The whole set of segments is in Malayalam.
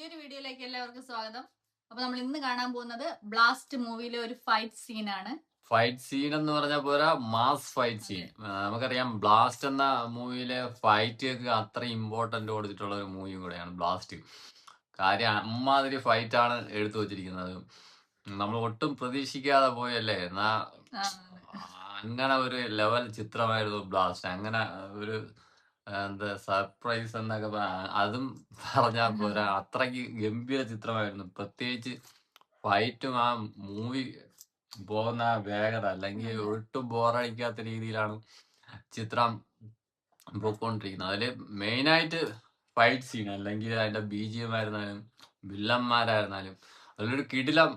പുതിയൊരു വീഡിയോയിലേക്ക് എല്ലാവർക്കും സ്വാഗതം. അപ്പൊ നമ്മൾ ഇന്ന് കാണാൻ പോകുന്നത് ബ്ലാസ്റ്റ് മൂവിയിലെ ഒരു ഫൈറ്റ് സീനാണ്. ഫൈറ്റ് സീൻ എന്ന് പറഞ്ഞാൽ പോരാ, മാസ് ഫൈറ്റ് സീൻ. നമുക്കറിയാം ബ്ലാസ്റ്റ് എന്ന മൂവിയിലെ ഫൈറ്റ് അത്ര ഇമ്പോർട്ടന്റ് കൊടുത്തിട്ടുള്ള ഒരു മൂവിയും കൂടെയാണ് ബ്ലാസ്റ്റ്. കാര്യം അമ്മാതിരി ഫൈറ്റ് ആണ് എടുത്തു വച്ചിരിക്കുന്നത്. നമ്മൾ ഒട്ടും പ്രതീക്ഷിക്കാതെ പോയല്ലേ അങ്ങനെ ഒരു ലെവൽ ചിത്രമായിരുന്നു ബ്ലാസ്റ്റ്. അങ്ങനെ ഒരു എന്താ സർപ്രൈസ് എന്നൊക്കെ അതും പറഞ്ഞാൽ പോരാ, അത്രയ്ക്ക് ഗംഭീര ചിത്രമായിരുന്നു. പ്രത്യേകിച്ച് ഫൈറ്റും ആ മൂവി പോകുന്ന വേഗത, അല്ലെങ്കിൽ ഒട്ടും ബോറടിക്കാത്ത രീതിയിലാണ് ചിത്രം പോയിക്കൊണ്ടിരിക്കുന്നത്. അതില് മെയിനായിട്ട് ഫൈറ്റ് സീൻ, അല്ലെങ്കിൽ അതിന്റെ BGM ആയിരുന്നാലും വില്ലന്മാരായിരുന്നാലും അതിലൊരു കിടിലം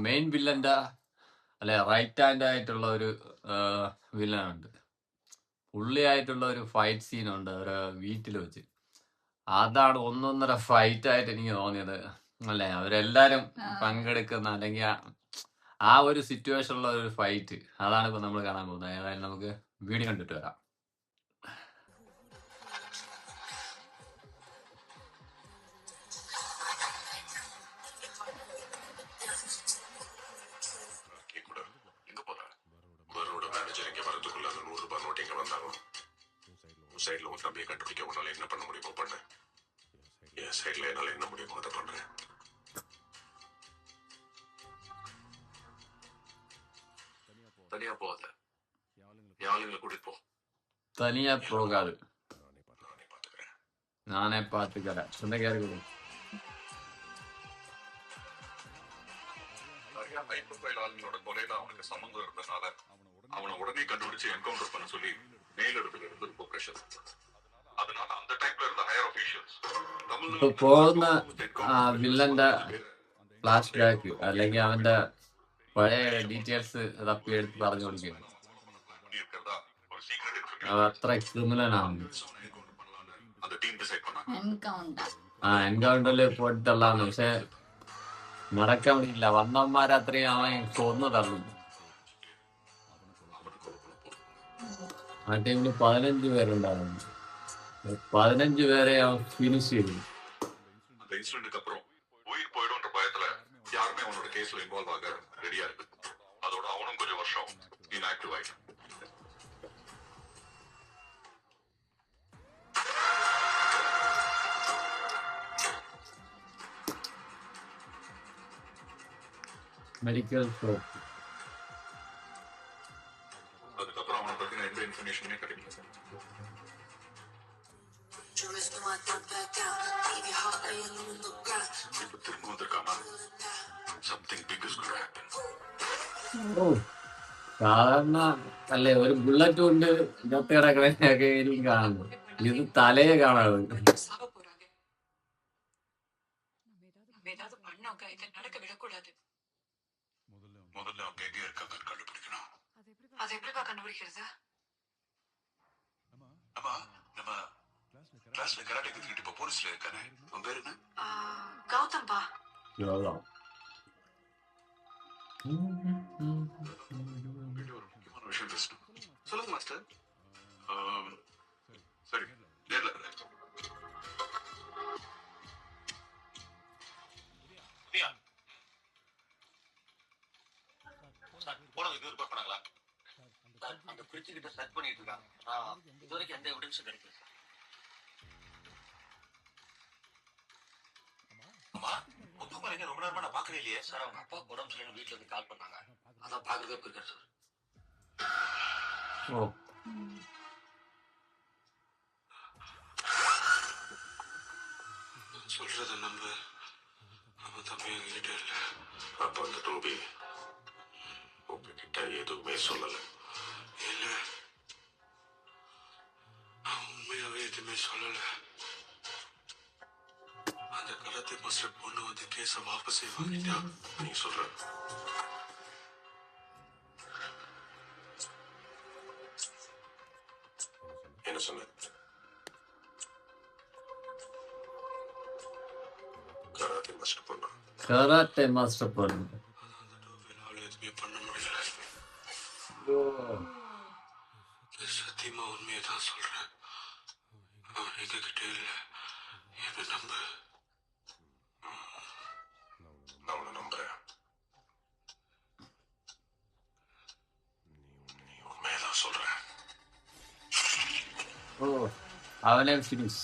മെയിൻ വില്ലന്റെ അല്ലെ റൈറ്റ് ഹാൻഡ് ആയിട്ടുള്ള ഒരു വില്ലനുണ്ട്. പുള്ളിയായിട്ടുള്ള ഒരു ഫൈറ്റ് സീനുണ്ട് ഒരു വീട്ടിൽ വെച്ച്. അതാണ് ഒന്നൊന്നര ഫൈറ്റ് ആയിട്ട് എനിക്ക് തോന്നിയത് അല്ലെ. അവരെല്ലാരും പങ്കെടുക്കുന്ന അല്ലെങ്കിൽ ആ ഒരു സിറ്റുവേഷനുള്ള ഒരു ഫൈറ്റ്, അതാണ് ഇപ്പൊ നമ്മൾ കാണാൻ പോകുന്നത്. ഏതായാലും നമുക്ക് വീഡിയോ കണ്ടിട്ട് വരാം. சைடுல உன் தம்பியை கண்டுபிடிக்க உன்னால என்ன பண்ண முடியுமோ பண்ணு. என் சைடுல என்னால என்ன முடியுமோ அதை பண்றேன். தனியா போகாத, என் ஆளுங்களை கூட்டிட்டு போ. தனியா போகாது, நானே பாத்துக்கிறேன். நானே பாத்துக்கிறேன். சொந்தக்காரி கூட நிறைய ஹை ப்ரொஃபைல் ஆளுங்களோட கொலையில அவனுக்கு சம்மந்தம் இருந்தனால அவனை உடனே கண்டுபிடிச்சு என்கவுண்டர் பண்ண சொல்லி மேலிடத்துல இருந்து ரொம்ப ப்ரெஷர். அதனால அந்த டைம்ல இருந்த ஹையர் ஆபீஷியல்ஸ் ഇപ്പൊ പോകുന്ന വില്ലന്റെ ഫ്ലാഷ് ബാക്ക് അല്ലെങ്കിൽ അവന്റെ പഴയ ഡീറ്റെയിൽസ് തപ്പി എടുത്ത് പറഞ്ഞു കൊടുക്കുകയാണ്. അത്ര ക്രിമിനലാണ്. എൻകൗണ്ടറിൽ പോയിട്ടല്ലാന്ന്, പക്ഷെ നടക്കാൻ വേണ്ടിയില്ല. വന്നവന്മാരത്രയും അവൻ കൊന്നു തള്ളുന്നു. ആ ടീമില് 15 പേരുണ്ടായിരുന്നു. 15 പേരെ അവൻ ഫിനിഷ് ചെയ്തു. அந்த இன்சிடென்ட்க்கு அப்புறம் உயிர் போயிடும்ன்ற பயத்துல யாருமே அவனோட கேஸ்ல இன்வால்வ் ஆக ரெடியா இருக்கு. அதோட அவனும் கொஞ்சம் வருஷம் இன்ஆக்டிவ் ஆயிட்டான். Medical shop. அதுக்கப்புறம் அவனை பத்தின எந்த இன்ஃபர்மேஷனுமே கிடைக்கல. இப்ப திரும்ப வந்திருக்கானா? Something big is going to happen. സാധാരണ അല്ലേ ഒരു ബുള്ളറ്റ് കൊണ്ട് ഇന്നത്തെ കിടക്കണൊക്കെ എനിക്ക് കാണുന്നു. ഇത് തലയെ കാണാതെ முதல்ல அவங்க எங்க இருக்காங்கன்னு கண்டுபிடிக்கணும். அது எப்படிப்பா கண்டுபிடிக்கிறது? அம்மா, நம்ம கிளாஸ்ல கராட்டே கத்துக்கிட்டு இப்ப போலீஸ்ல இருக்கானே, உன் பேரு என்ன? கௌதம்பா. ஒரு முக்கியமான விஷயம் பேசணும். சொல்லுங்க மாஸ்டர். சரி, நேர்ல போனதுக்கு ரிப்போர்ட் பண்ணாங்களா? அந்த பிரிட்ஜ் கிட்ட சர்ச் பண்ணிட்டு இருக்காங்க. இதுவரைக்கும் எந்த எவிடன்ஸும் கிடைக்கல. அம்மா, முத்துக்குமார் ரொம்ப நேரமா நான் பார்க்கவே இல்லையே. சார், அவங்க அப்பா உடம்பு சரியில்லை, வீட்டுல இருந்து கால் பண்ணாங்க. அதான் பாக்குறதே போயிருக்காரு சார். சொல்றத நம்ப, அவன் தம்பி எங்ககிட்ட இல்ல. அப்ப அந்த டோபி உங்ககிட்ட எதுவுமே சொல்லல இல்ல? உண்மையாவே எதுவுமே சொல்லல. அந்த கராத்தே மாஸ்டர் பொண்ணு வந்து கேஸ வாபஸ் வாங்கிட்டா நீ சொல்ற? என்ன சொன்ன? கராத்தே மாஸ்டர் பொண்ணு. കരാട്ടെ മാസ്റ്റർ പൊണ്ണു. எதுவுமே பண்ண முடியல. சத்தியமா உண்மையை தான் சொல்றேன். அவன் எங்ககிட்ட இல்ல. என்ன நம்ப. അവനെ ഫിനിഷ്.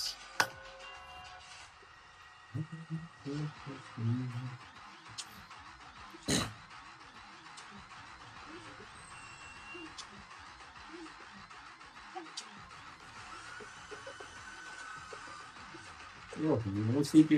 മ്യൂസിക്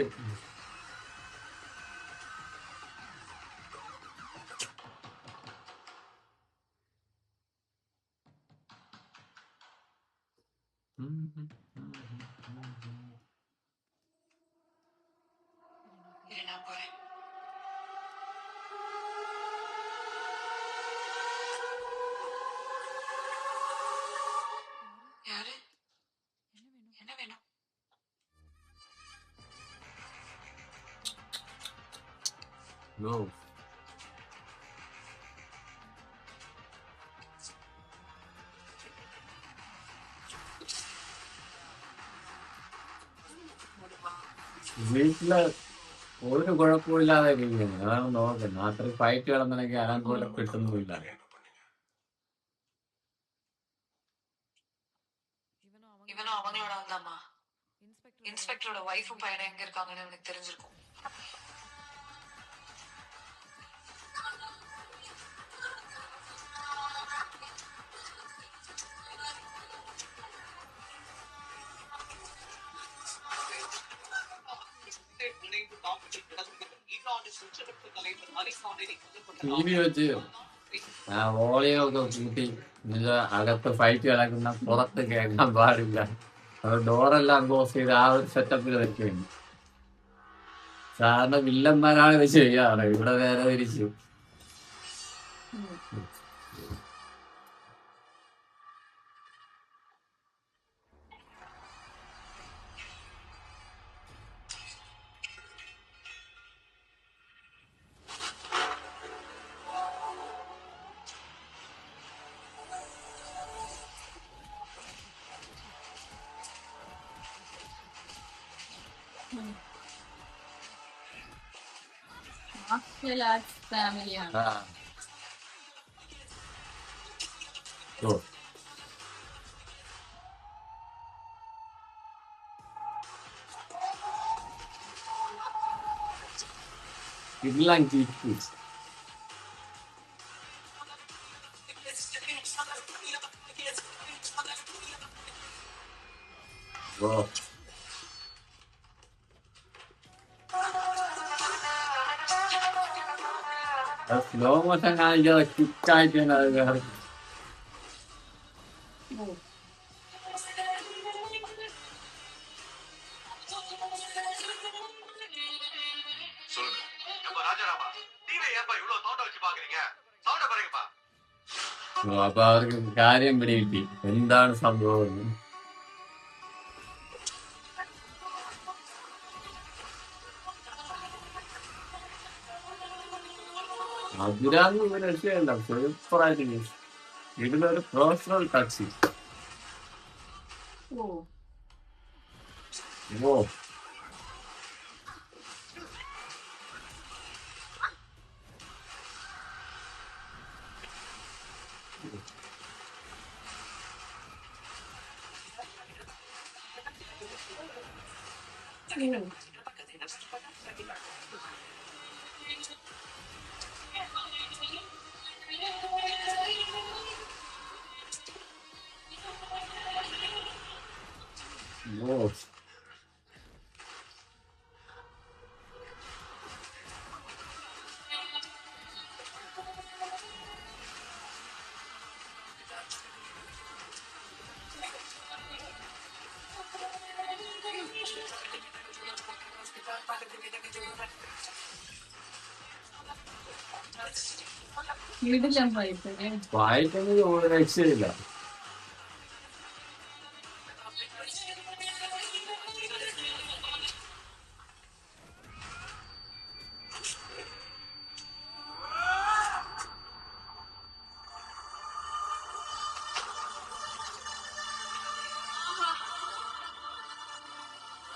വീട്ടില് ഒരു കുഴപ്പമില്ലാതെ ഇരിക്കുന്നു. അതാണ് നോക്കുന്നത്. അത്ര ഫൈറ്റ് കിടന്നെങ്കിൽ അനന്തപോലെ കിട്ടുന്നുമില്ല. இவனும் அவங்களோட வந்தாமா இன்ஸ்பெக்டரோட ஒய்ஃபும் பையனும் எங்க இருக்காங்கன்னு எனக்கு தெரிஞ்சிருக்கும். ടി വി വെച്ച് വോളിയം ഒക്കെ കൂട്ടി അകത്ത് ഫൈറ്റ് കിടക്കുന്ന പുറത്ത് കേൾക്കാൻ പാടില്ല. ഡോറെല്ലാം ക്ലോസ് ചെയ്ത് ആ ഒരു സെറ്റപ്പിൽ വെക്കുകയാണ്. സാധാരണ വില്ലന്മാരാണ് ഇത് ചെയ്യാറ്. ഇവിടെ വേറെ തിരിച്ചു. മാർഷ്യൽ ആർട്സ് ഫാമിലിയാണ്. ആ ഓ ഇതെല്ലാം കിട്ടി. ഓ സ്ലോ മോഷൻ കാണിക്കാതെ ക്വിക്കായിട്ട് തന്നെ അത് കയറി. சொல்லுங்க. ஏப்பா ராஜாராமா, டிவி ஏப்பா இவ்வளவு சவுண்ட வச்சு பாக்குறீங்க? சவுண்ட பாருங்கப்பா. അപ്പൊ അവർക്ക് കാര്യം പിടികിട്ടി എന്താണ് സംഭവം. അതിരാന്ന് ഒരു രക്ഷയല്ല. സൂപ്പറായിട്ട് ഇതിലൊരു പ്രൊഫഷണൽ ടച്ച്. ഓ ഓ ഓ വീട്ടിലും പോയിട്ട് വായിക്കുന്നത് ഒരു രക്ഷയില്ല.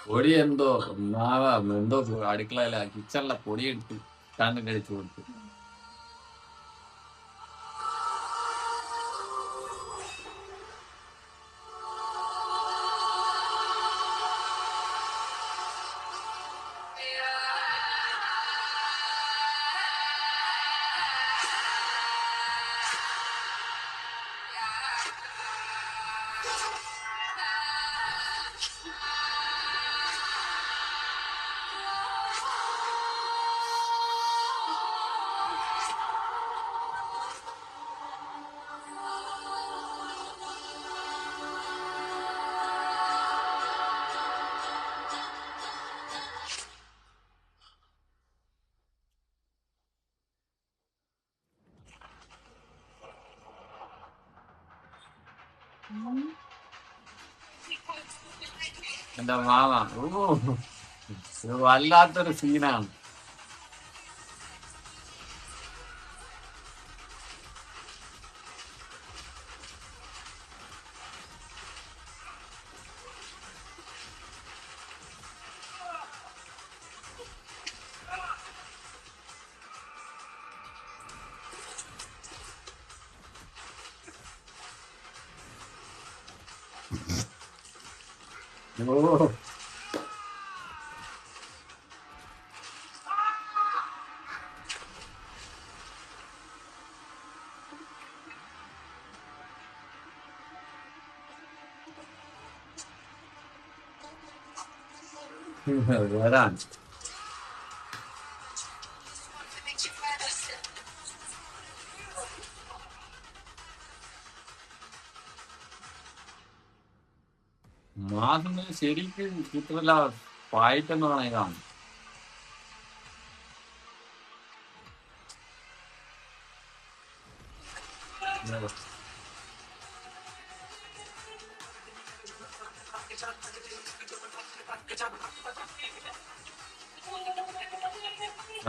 പൊടി എന്തോ എന്തോ അടുക്കളയില കിച്ചണിലെ പൊടി എടുത്ത് കണ്ണിൽ കഴിച്ചു കൊടുത്തു. എന്റെ മാമ. ഓ, ഇത് വല്ലാത്തൊരു സീനാണ്. ഓ, വരാൻ. മാസിന് ശരിക്കും ചിത്രമില്ല ഫൈറ്റ് എന്ന് പറയുന്നതാണ്.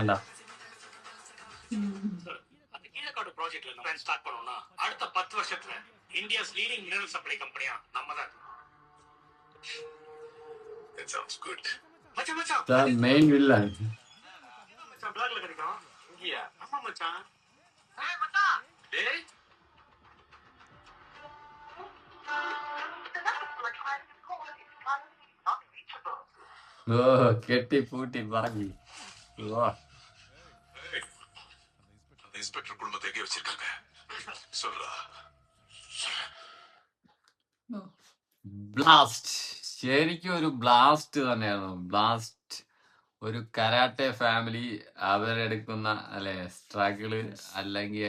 അല്ല அந்த கீழக்காடு ப்ராஜெக்ட்ல நம்ம ஸ்டார்ட் பண்ணோம்னா அடுத்த 10 வருஷத்துல இந்தியாஸ் லீடிங் மினரல் சப்ளை கம்பெனியா நம்ம தான். That sounds good. மச்சான் மச்சான் മെയിൻ വില്ലൻ. மச்சான் பிளாக்ல கிடைக்கும் இங்கயா? ஆமா மச்சான். ஏய் மச்சான் டேய் ഓ, കെട്ടി പൂട്ടി പറഞ്ഞു. ഓ, Hey, அந்த இன்ஸ்பெக்டர் குடும்பத்தை எங்கே வச்சிருக்காங்க சொல்றா. ഓ, ബ്ലാസ്റ്റ് ശരിക്കും ഒരു ബ്ലാസ്റ്റ് തന്നെയായിരുന്നു. ബ്ലാസ്റ്റ് ഒരു കരാട്ടെ ഫാമിലി അവരെടുക്കുന്ന അല്ലെ സ്ട്രഗിള്, അല്ലെങ്കിൽ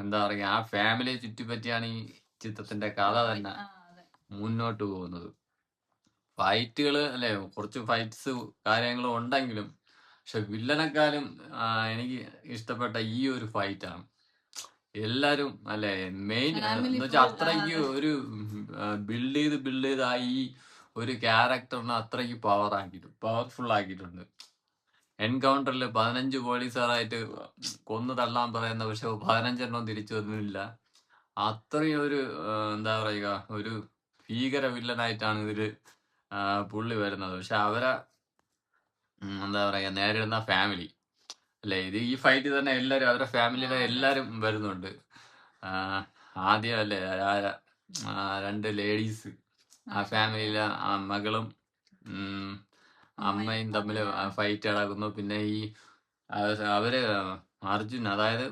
എന്താ പറയുക, ആ ഫാമിലിയെ ചുറ്റിപ്പറ്റിയാണ് ഈ ചിത്രത്തിന്റെ കഥ തന്നെ ആ, അതെ. മുന്നോട്ട് പോകുന്നത്. ഫൈറ്റുകള് അല്ലെ, കുറച്ച് ഫൈറ്റ്സ് കാര്യങ്ങളും ഉണ്ടെങ്കിലും പക്ഷെ വില്ലനെക്കാളും എനിക്ക് ഇഷ്ടപ്പെട്ട ഈ ഒരു ഫൈറ്റാണ്. എല്ലാരും അല്ലെ മെയിൻ ഫാമിലി എന്ന് വെച്ചാൽ ഫുൾ അത്രയ്ക്ക് ഒരു ബിൽഡ് ചെയ്ത് ആ ഈ ഒരു ക്യാരക്ടറിനെ അത്രയ്ക്ക് പവർഫുൾ ആക്കിയിട്ടുണ്ട്. എൻകൗണ്ടറിൽ 15 പോലീസുകാരായിട്ട് കൊന്നു തള്ളാൻ പറയുന്ന പക്ഷെ 15 തിരിച്ചു വന്നില്ല. അത്രയും ഒരു എന്താ പറയുക, ഒരു ഭീകര വില്ലനായിട്ടാണ് ഇതില് പുള്ളി വരുന്നത്. പക്ഷെ അവരെ എന്താ പറയുക, നേരിടുന്ന ഫാമിലി അല്ലെ, ഇത് ഈ ഫൈറ്റ് തന്നെ എല്ലാരും അവരുടെ ഫാമിലിയിലെ എല്ലാരും വരുന്നുണ്ട്. ആദ്യം അല്ലേ രണ്ട് ലേഡീസ് ആ ഫാമിലിയിലെ മകളും അമ്മയും തമ്മിൽ ഫൈറ്റ് നടക്കുന്നു. പിന്നെ ഈ അവര് അർജുൻ, അതായത്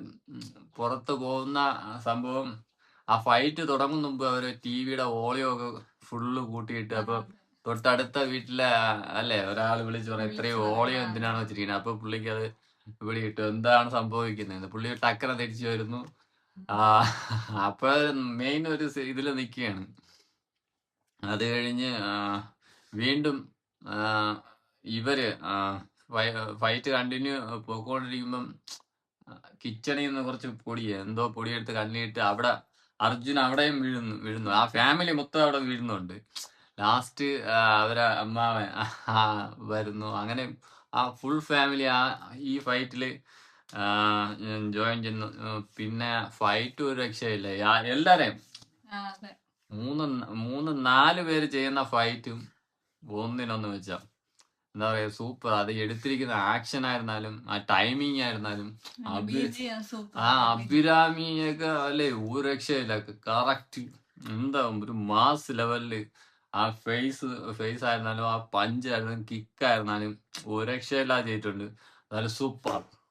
പുറത്ത് പോകുന്ന സംഭവം, ആ ഫൈറ്റ് തുടങ്ങും മുമ്പ് അവര് ടിവിയുടെ വോളിയം ഒക്കെ ഫുള്ള് കൂട്ടിയിട്ട്, അപ്പൊ തൊട്ടടുത്ത വീട്ടിലെ അല്ലെ ഒരാൾ വിളിച്ചു പറയാം ഇത്രയും വോളിയം എന്തിനാണ് വെച്ചിരിക്കുന്നത്. അപ്പൊ പുള്ളിക്ക് അത് ഇവിടെ ഇട്ടു എന്താണ് സംഭവിക്കുന്നത്, പുള്ളി ടക്കനെ തിരിച്ചു വരുന്നു. അപ്പൊ മെയിൻ ഒരു ഇതില് നിക്കുകയാണ്. അത് കഴിഞ്ഞ് വീണ്ടും ഇവര് ഫൈറ്റ് കണ്ടിന്യൂ പോയിക്കൊണ്ടിരിക്കുമ്പം കിച്ചണിൽ നിന്ന് കുറച്ച് എന്തോ പൊടിയെടുത്ത് കണ്ണിയിട്ട് അവിടെ അർജുൻ അവിടെയും വീഴുന്നു. ആ ഫാമിലി മൊത്തം അവിടെ വീഴുന്നുണ്ട്. ലാസ്റ്റ് അവരെ അമ്മാവൻ വരുന്നു. അങ്ങനെ ആ ഫുൾ ഫാമിലി ഈ ഫൈറ്റില് ജോയിൻ ചെയ്യുന്നു. പിന്നെ ഫൈറ്റ് ഒരു രക്ഷയില്ല. എല്ലാരെയും ആ, അതെ. 4 പേര് ചെയ്യുന്ന ഫൈറ്റും ഒന്നിനൊന്ന് വെച്ചാ എന്താ പറയാ സൂപ്പർ. അത് എടുത്തിരിക്കുന്ന ആക്ഷൻ ആയിരുന്നാലും ആ ടൈമിങ് ആയിരുന്നാലും BGM സൂപ്പർ. അഭിരാമിയൊക്കെ അല്ലെ ഒരു രക്ഷയില്ല. കറക്റ്റ് എന്താ ഒരു മാസ് ലെവലില് ആ ഫേസ് ആയിരുന്നാലും ആ പഞ്ച് ആയിരുന്നാലും കിക്ക് ആയിരുന്നാലും ഒരു രക്ഷയില്ലാതെ ചെയ്തിട്ടുണ്ട്. അതായത് സൂപ്പർ.